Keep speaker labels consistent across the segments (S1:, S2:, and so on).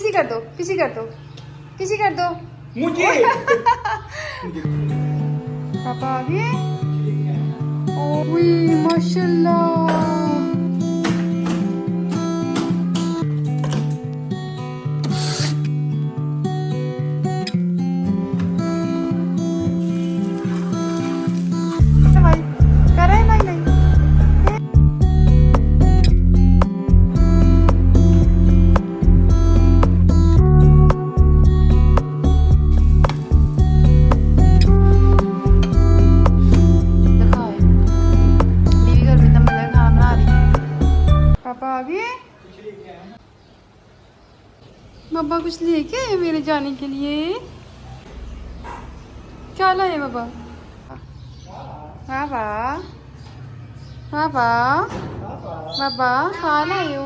S1: किसी कर दो, किसी कर दो, किसी कर दो।
S2: मुझे
S1: पापा आ गए। ओए माशाल्लाह। भाई कर रहे हैं? नहीं नहीं। दिखाए बीवी घर में इतना मजा खाना बना रही। पापा आ गए। पापा कुछ लेके आए मेरे जाने के लिए। क्या लाए पापा? पापा पापा पापा खा लाए हो?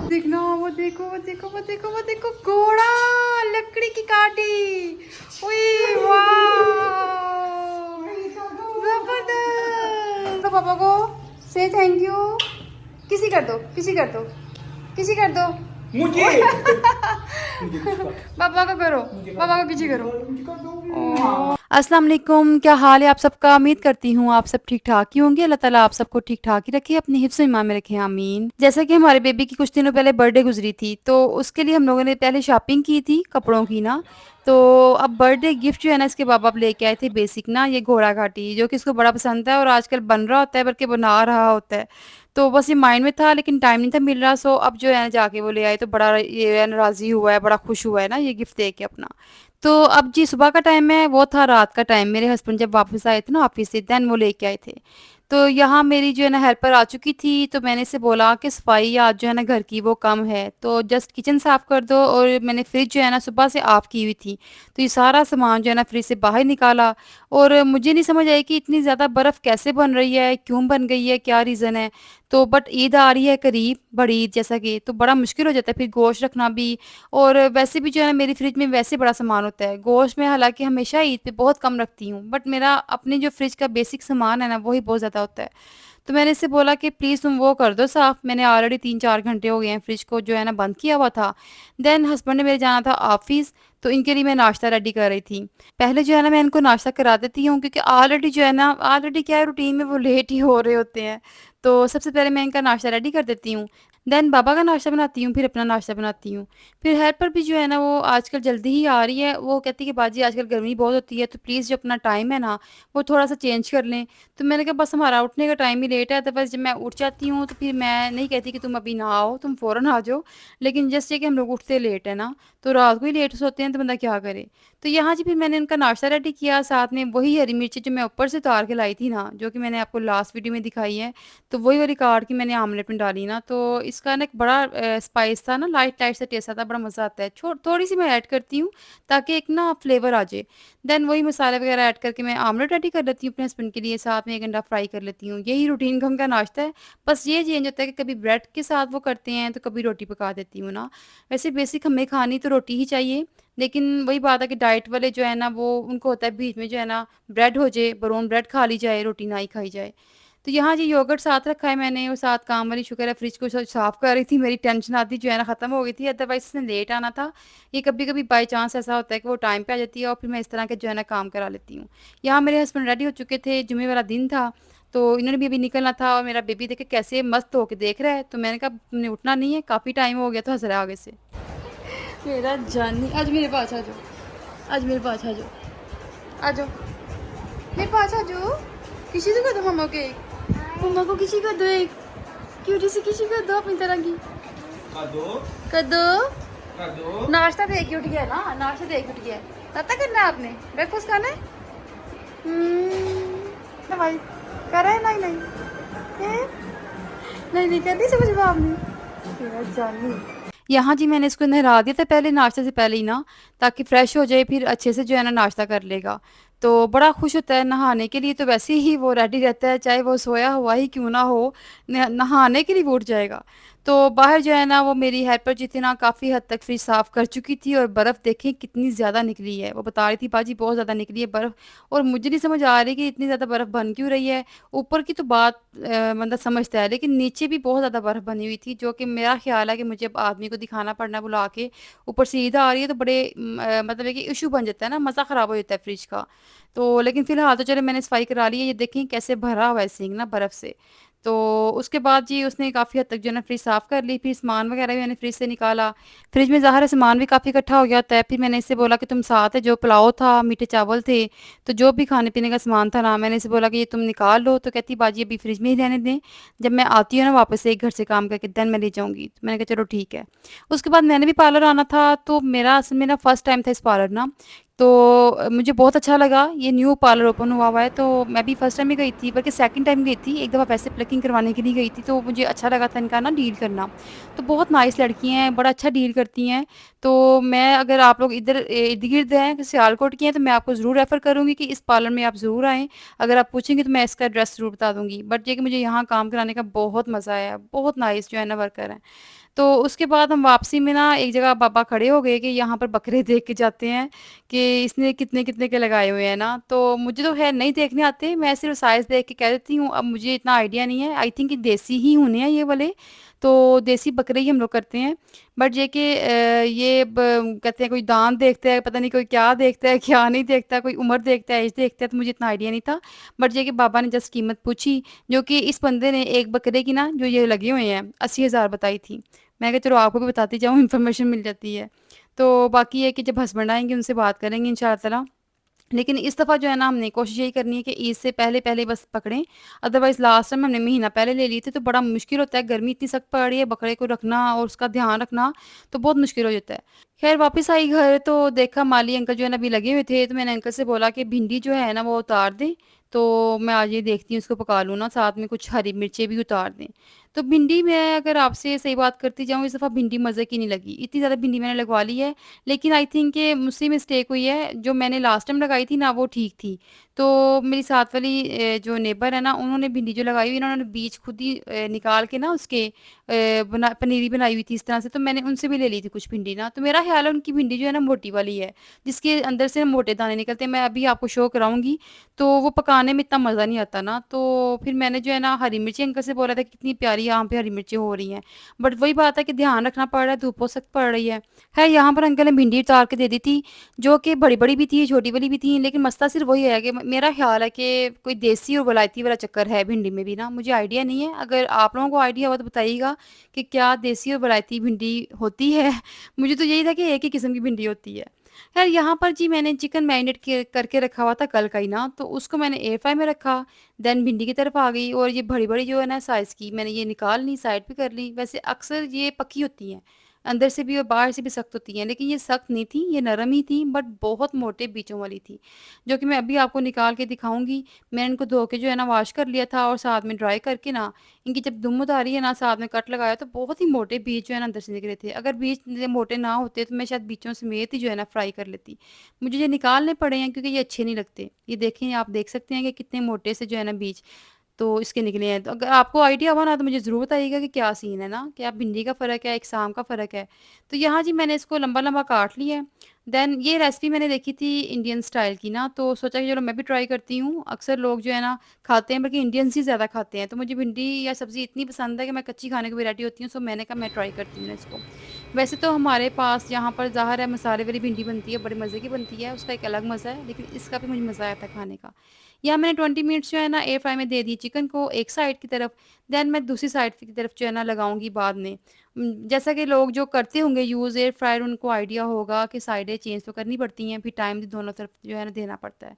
S1: देखना, वो देखो वो देखो वो देखो वो देखो, घोड़ा लकड़ी की काटी। ओए वाह, जबरदस्त। तो पापा को से थैंक यू। किसी कर दो, किसी कर दो, किसी कर दो।
S2: मुझे
S1: पापा को करो, पापा को किसी करो। अस्सलाम वालेकुम, क्या हाल है आप सबका? उम्मीद करती हूँ आप सब ठीक ठाक ही होंगे। अल्लाह ताला आप सबको ठीक ठाक ही रखे, अपनी हिफ्ज़ ईमान में रखे, आमीन। जैसा कि हमारे बेबी की कुछ दिनों पहले बर्थडे गुजरी थी, तो उसके लिए हम लोगों ने पहले शॉपिंग की थी कपड़ों की ना। तो अब बर्थडे गिफ्ट जो है ना, इसके बाबा लेके आए थे बेसिक ना, ये घोड़ा घाटी, जो कि इसको बड़ा पसंद है और आजकल बन रहा होता है, बल्कि बना रहा होता है। तो बस ये माइंड में था, लेकिन टाइम नहीं था मिल रहा। सो अब जो है ना जाके वो ले आए, तो बड़ा ये है ना राज़ी हुआ है, बड़ा खुश हुआ है ना ये गिफ्ट दे के अपना। तो अब जी सुबह का टाइम है, वो था रात का टाइम। मेरे हस्बैंड जब वापस आए थे ना ऑफिस से, देन वो लेके आए थे। तो यहाँ मेरी जो है ना हेल्पर आ चुकी थी, तो मैंने इसे बोला कि सफाई आज जो है ना घर की वो कम है, तो जस्ट किचन साफ़ कर दो। और मैंने फ्रिज जो है ना सुबह से ऑफ़ की हुई थी, तो ये सारा सामान जो है ना फ्रिज से बाहर निकाला। और मुझे नहीं समझ आई कि इतनी ज़्यादा बर्फ़ कैसे बन रही है, क्यों बन गई है, क्या रीज़न है। तो बट ईद आ रही है करीब, बड़ी ईद जैसा कि, तो बड़ा मुश्किल हो जाता है फिर गोश्त रखना भी। और वैसे भी जो है ना मेरी फ्रिज में वैसे बड़ा सामान होता है। गोश्त में हालाँकि हमेशा ईद पे बहुत कम रखती हूँ, बट मेरा अपने जो फ्रिज का बेसिक सामान है ना वही बहुत ज़्यादा होता है। तो मैंने इससे बोला कि प्लीज़ तुम वो कर दो साफ़। मैंने ऑलरेडी 3-4 घंटे हो गए हैं फ्रिज को जो है ना बंद किया हुआ था। देन हस्बैंड ने मेरे जाना था ऑफ़िस, तो इनके लिए मैं नाश्ता रेडी कर रही थी। पहले जो है ना मैं इनको नाश्ता करा देती हूँ, क्योंकि ऑलरेडी जो है ना, ऑलरेडी क्या है, रूटीन में वो लेट ही हो रहे होते हैं। तो सबसे पहले मैं इनका नाश्ता रेडी कर देती हूँ। देन बाबा का नाश्ता बनाती हूँ, फिर अपना नाश्ता बनाती हूँ। फिर हेल्पर भी जो है ना वो आजकल जल्दी ही आ रही है। वो कहती है कि बाजी आजकल गर्मी बहुत होती है, तो प्लीज़ जो अपना टाइम है ना वो थोड़ा-सा चेंज कर लें। तो मैंने कहा बस हमारा उठने का टाइम ही लेट है, अदरवाइज़ जब मैं उठ जाती हूँ तो फिर मैं नहीं कहती कि तुम अभी ना आओ, तुम फ़ौरन आ जाओ। लेकिन जस्ट ये कि हम लोग उठते लेट है ना, तो रात को ही लेट सोते हैं, तो बंदा क्या करे। तो यहाँ जी फिर मैंने उनका नाश्ता रेडी किया, साथ में वही हरी मिर्ची जो मैं ऊपर से उतार के लाई थी ना, जो कि मैंने आपको लास्ट वीडियो में दिखाई है, तो वही वाली काट के मैंने आमलेट में डाली ना, तो इसका ना एक बड़ा स्पाइस था ना, लाइट लाइट सा टेस्ट आता है, बड़ा मज़ा आता है। थोड़ी सी मैं ऐड करती हूँ ताकि एक ना फ्लेवर आ जाए। देन वही मसाले वगैरह ऐड करके मैं आमलेट रेडी कर लेती हूँ अपने हस्बैंड के लिए, साथ में एक अंडा फ्राई कर लेती हूँ। यही रूटीन का उनका नाश्ता है। बस ये चेंज होता है कि कभी ब्रेड के साथ वो करते हैं, तो कभी रोटी पका देती हूँ ना। वैसे बेसिक हमें खानी तो रोटी ही चाहिए, लेकिन वही बात है कि डाइट वाले जो है ना वो उनको होता है बीच में जो है ना ब्रेड हो जाए, ब्राउन ब्रेड खा ली जाए, रोटी ना ही खाई जाए। तो यहाँ जी योगर्ट साथ रखा है मैंने, और साथ काम वाली शुक्र है फ्रिज को साफ़ कर रही थी। मेरी टेंशन आती जो है ना ख़त्म हो गई थी, अदरवाइज़ इसने लेट आना था। ये कभी-कभी बाय चांस ऐसा होता है कि वो टाइम पे आ जाती है, और फिर मैं इस तरह के जो है ना काम करा लेती हूँ। यहाँ मेरे हस्बैंड रेडी हो चुके थे, जुम्मे वाला दिन था, तो इन्होंने भी अभी निकलना था, और मेरा बेबी देखे कैसे मस्त होके देख रहा है। तो मैंने कहा तुमने उठना नहीं है, काफ़ी टाइम हो गया, तो हँस रहा है आगे से। मेरा जानी, आज मेरे पास आ जाओ, आज मेरे पास आ जाओ, आ जाओ मेरे पास आ जाओ। किसी से कर दो मम्मा को एक, मम्मा को किसी कर दो एक, क्यूटी सी किसी कर दो अपनी तरह की,
S2: कर दो
S1: कर दो।
S2: कर दो।
S1: नाश्ता दे के उठ गया ना, नाश्ता दे के उठ गया। नाश्ता करना है आपने, ब्रेकफास्ट खाना है। तो भाई कर रहे हैं? नहीं नहीं। हैं? नहीं नहीं कर दी समझ में आपने। मेरा जानी। यहाँ जी मैंने इसको नहला दिया था पहले, नाश्ते से पहले ही ना, ताकि फ़्रेश हो जाए, फिर अच्छे से जो है ना नाश्ता कर लेगा। तो बड़ा खुश होता है नहाने के लिए, तो वैसे ही वो रेडी रहता है, चाहे वो सोया हुआ ही क्यों ना हो, नहाने के लिए वो उठ जाएगा। तो बाहर जो है ना वो मेरी हेल्पर जो थी ना काफ़ी हद तक फ्रिज साफ़ कर चुकी थी, और बर्फ़ देखें कितनी ज़्यादा निकली है। वो बता रही थी बाजी बहुत ज़्यादा निकली है बर्फ़, और मुझे नहीं समझ आ रही कि इतनी ज़्यादा बर्फ़ बन क्यों रही है। ऊपर की तो बात मतलब समझता है, लेकिन नीचे भी बहुत ज़्यादा बर्फ़ बनी हुई थी, जो कि मेरा ख्याल है कि मुझे अब आदमी को दिखाना पड़ना बुला के। ऊपर से ईद आ रही है तो बड़े मतलब है कि इशू बन जाता है ना, मज़ा ख़राब हो जाता है फ्रिज का। तो लेकिन फ़िलहाल तो चलो मैंने सफाई करा ली है, ये देखें कैसे भरा हुआ है सिंक ना बर्फ़ से। तो उसके बाद जी उसने काफ़ी हद तक जो है ना फ्रिज साफ़ कर ली, फिर सामान वगैरह भी मैंने फ्रिज से निकाला। फ्रिज में ज़ाहिर है सामान भी काफ़ी इकट्ठा हो गया होता है। फिर मैंने इससे बोला कि तुम साथ है, जो पुलाव था, मीठे चावल थे, तो जो भी खाने-पीने का सामान था ना, मैंने इसे बोला कि ये तुम निकाल लो। तो कहती बाजी अभी फ्रिज में ही रहने दें, जब मैं आती हूँ ना वापस से एक घर से काम करके देन मैं ले जाऊँगी। तो मैंने कहा चलो ठीक है। उसके बाद मैंने भी पार्लर आना था, तो मेरा असल में ना फर्स्ट टाइम था इस पार्लर ना, तो मुझे बहुत अच्छा लगा। ये न्यू पार्लर ओपन हुआ हुआ है, तो मैं भी फर्स्ट टाइम ही गई थी, बल्कि सेकंड टाइम गई थी। एक दफ़ा वैसे प्लकिंग करवाने के लिए गई थी, तो मुझे अच्छा लगा था इनका ना डील करना। तो बहुत नाइस लड़की हैं, बड़ा अच्छा डील करती हैं। तो मैं, अगर आप लोग इधर इर्द-गिर्द हैं, सियालकोट की हैं, तो मैं आपको ज़रूर रेफ़र करूँगी कि इस पार्लर में आप ज़रूर आएँ। अगर आप पूछेंगे तो मैं इसका एड्रेस ज़रूर बता दूँगी। बट ये कि मुझे यहाँ काम कराने का बहुत मज़ा आया, बहुत नाइस जो है ना वर्कर हैं। तो उसके बाद हम वापसी में ना एक जगह बाबा खड़े हो गए कि यहाँ पर बकरे देख के जाते हैं कि इसने कितने-कितने के लगाए हुए हैं ना। तो मुझे तो ख़ैर नहीं देखने आते, मैं सिर्फ़ साइज़ देख के कह देती हूँ, अब मुझे इतना आइडिया नहीं है। आई थिंक ये देसी ही होने हैं ये वाले, तो देसी बकरे ही हम लोग करते हैं। बट ये कि ये कहते हैं कोई दाँत देखता है, पता नहीं कोई क्या देखता है, क्या नहीं देखता, कोई उम्र देखता है, एज देखता है, तो मुझे इतना आइडिया नहीं था। बट ये कि बाबा ने जस्ट कीमत पूछी, जो कि इस बंदे ने एक बकरे की ना जो ये लगे हुए हैं 80,000 बताई थी। मैं कहा चलो आपको भी बताती जाऊँ, इन्फॉर्मेशन मिल जाती है। तो बाकी ये है कि जब हस्बैंड आएँगे उनसे बात करेंगे इंशाअल्लाह ताला। लेकिन इस दफ़ा जो है ना हमने कोशिश यही करनी है कि ईद से पहले-पहले बस पकड़ें, अदरवाइज़ लास्ट टाइम हमने महीना पहले ले लिए थे, तो बड़ा मुश्किल होता है, गर्मी इतनी सख्त पड़ रही है, बकरे को रखना और उसका ध्यान रखना, तो बहुत मुश्किल हो जाता है। ख़ैर वापस आई घर, तो देखा माली अंकल जो है ना अभी लगे हुए थे, तो मैंने अंकल से बोला कि भिंडी जो है ना वो उतार दें, तो मैं आज ये देखती हूँ उसको पका लूँ ना, साथ में कुछ हरी मिर्चें भी उतार दें। तो भिंडी, मैं अगर आपसे सही बात करती जाऊँ, इस दफ़ा भिंडी मज़े की नहीं लगी, इतनी ज़्यादा भिंडी मैंने लगवा ली है, लेकिन आई थिंक कि मुझसे मिस्टेक हुई है, जो मैंने लास्ट टाइम लगाई थी ना वो ठीक थी। तो मेरी साथ वाली जो नेबर है ना, उन्होंने भिंडी जो लगाई हुई है ना, उन्होंने बीज खुद ही निकाल के ना उसके बना पनीरी बनाई हुई थी इस तरह से, तो मैंने उनसे भी ले ली थी कुछ भिंडी ना, तो मेरा ख़्याल है उनकी भिंडी जो है ना मोटी वाली है, जिसके अंदर से मोटे दाने निकलते हैं। मैं अभी आपको शो कराऊँगी, तो वो पकाने में इतना मज़ा नहीं आता ना, तो फिर मैंने जो है ना हरी मिर्ची अंकल से बोला था कि कितनी प्यारी यहाँ पे हरी मिर्ची हो रही हैं। बट वही बात है कि ध्यान रखना पड़ रहा है, धूप बहुत सख्त पड़ रही है। ख़ैर यहाँ पर अंकल ने भिंडी उतार के दे दी थी, जो कि बड़ी-बड़ी भी थी, छोटी वाली भी थी, लेकिन मसला सिर्फ़ वही है कि मेरा ख़्याल है कि कोई देसी और वलायती वाला चक्कर है भिंडी में भी ना, मुझे आइडिया नहीं है। अगर आप लोगों को आइडिया हो तो बताइएगा कि क्या देसी और वलायती भिंडी होती है? मुझे तो यही था कि एक ही किस्म की भिंडी होती है। ख़ैर यहाँ पर जी मैंने चिकन मैरिनेट किए करके रखा हुआ था कल का ही ना, तो उसको मैंने एयर फ्राई में रखा, देन भिंडी की तरफ आ गई, और ये बड़ी-बड़ी जो है ना साइज़ की, मैंने ये निकाल ली, साइड पे कर ली। वैसे अक्सर ये पकी होती हैं, अंदर से भी और बाहर से भी सख्त होती हैं, लेकिन ये सख्त नहीं थी, ये नरम ही थी, बट बहुत मोटे बीजों वाली थी, जो कि मैं अभी आपको निकाल के दिखाऊँगी। मैंने इनको धो के जो है ना वॉश कर लिया था, और साथ में ड्राई करके ना इनकी जब दुम उतारी है ना, साथ में कट लगाया, तो बहुत ही मोटे बीज जो है ना अंदर से निकले थे। अगर बीज मोटे ना होते तो मैं शायद बीजों समेत ही जो है ना फ्राई कर लेती। मुझे ये निकालने पड़े हैं क्योंकि ये अच्छे नहीं लगते। ये देखें, आप देख सकते हैं कि कितने मोटे से जो है ना बीज तो इसके निकले हैं। तो अगर आपको आइडिया हो ना तो मुझे ज़रूर बताइएगा कि क्या सीन है ना, क्या भिंडी का फ़र्क है, इकसाम का फ़र्क है। तो यहाँ जी मैंने इसको लंबा-लंबा काट लिया है। देन ये रेसिपी मैंने देखी थी इंडियन स्टाइल की ना, तो सोचा कि चलो मैं भी ट्राई करती हूँ। अक्सर लोग जो है ना खाते हैं, बल्कि इंडियंस ही ज़्यादा खाते हैं। तो मुझे भिंडी या सब्ज़ी इतनी पसंद है कि मैं कच्ची खाने को भी रेडी होती हूँ, सो मैंने कहा मैं ट्राई करती हूँ ना इसको। वैसे तो हमारे पास यहाँ पर ज़ाहिर है मसाले वाली भिंडी बनती है, बड़े मज़े की बनती है, उसका एक अलग मज़ा है, लेकिन इसका भी मुझे मज़ा आया था खाने का। यहाँ मैंने 20 मिनट्स जो है ना एयर फ्राई में दे दी चिकन को एक साइड की तरफ, देन मैं दूसरी साइड की तरफ जो है ना लगाऊंगी बाद में। जैसा कि लोग जो करते होंगे यूज़ एयर फ्रायर, उनको आइडिया होगा कि साइडें चेंज तो करनी पड़ती हैं, फिर टाइम भी दोनों तरफ जो है ना देना पड़ता है।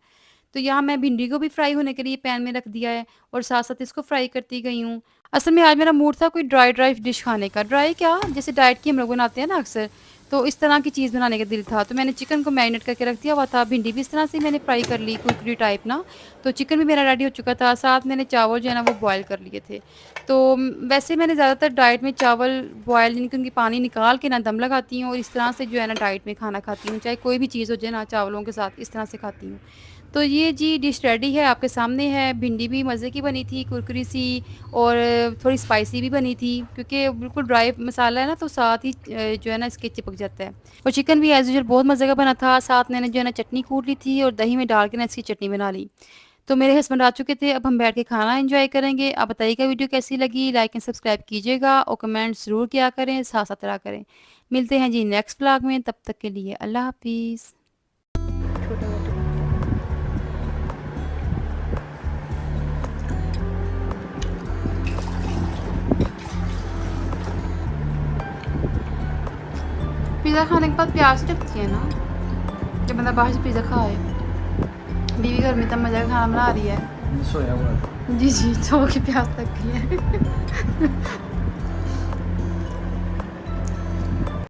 S1: तो यहाँ मैं भिंडी को भी फ्राई होने के लिए पैन में रख दिया है, और साथ-साथ इसको फ्राई करती गई हूँ। असल में आज मेरा मूड था कोई ड्राई डिश खाने का। ड्राई क्या, जैसे डाइट की हम लोग बनाते हैं ना अक्सर, तो इस तरह की चीज़ बनाने का दिल था। तो मैंने चिकन को मैरिनेट करके रख दिया हुआ था, भिंडी भी इस तरह से मैंने फ्राई कर ली कुरकुरी टाइप ना। तो चिकन भी मेरा रेडी हो चुका था, साथ मैंने चावल जो है ना वो बॉयल कर लिए थे। तो वैसे मैंने ज़्यादातर डाइट में चावल बॉयल यानी कि उनकी पानी निकाल के ना दम लगाती हूँ, और इस तरह से जो है ना डाइट में खाना खाती हूँ। चाहे कोई भी चीज़ हो जाए ना, चावलों के साथ इस तरह से खाती हूँ। तो ये जी डिश रेडी है, आपके सामने है। भिंडी भी मज़े की बनी थी, कुरकुरी सी, और थोड़ी स्पाइसी भी बनी थी, क्योंकि बिल्कुल ड्राई मसाला है ना, तो साथ ही जो है ना इसके चिपक जाता है। और चिकन भी एज़ यूजुअल बहुत मज़े का बना था। साथ मैंने जो है ना चटनी कूट ली थी और दही में डाल के ना इसकी चटनी बना ली। तो मेरे हस्बैंड आ चुके थे, अब हम बैठ के खाना एंजॉय करेंगे। आप बताइएगा वीडियो कैसी लगी, लाइक एंड सब्सक्राइब कीजिएगा और कमेंट ज़रूर किया करें, साथ-साथ रहा करें। मिलते हैं जी नेक्स्ट व्लॉग में, तब तक के लिए अल्लाह हाफ़िज़। पिज़्ज़ा खाने के बाद प्यास लगती है ना, जब बंदा बाहर से पिज़्ज़ा खाए। बीवी घर में तब मज़े का खाना बना रही है।
S2: सोया हुआ
S1: जी, जी, सो के प्यास लग गई है।